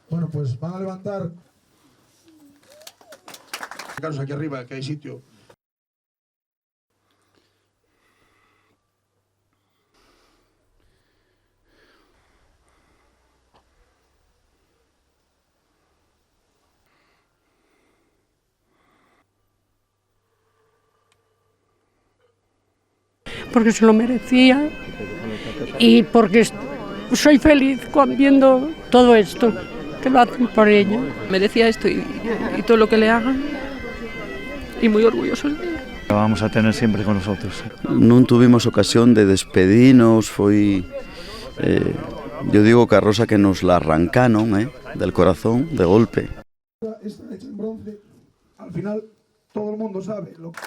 Bueno, pues van a levantar. Fijaros aquí arriba, que hay sitio. Porque se lo merecía y porque soy feliz viendo todo esto, que lo hacen por ella. Merecía esto y todo lo que le hagan, y muy orgulloso. La vamos a tener siempre con nosotros. Non tuvimos ocasión de despedirnos, foi... yo digo que a Rosa que nos la arrancaron del corazón de golpe. Esta hecha en bronce, al final todo el mundo sabe lo que...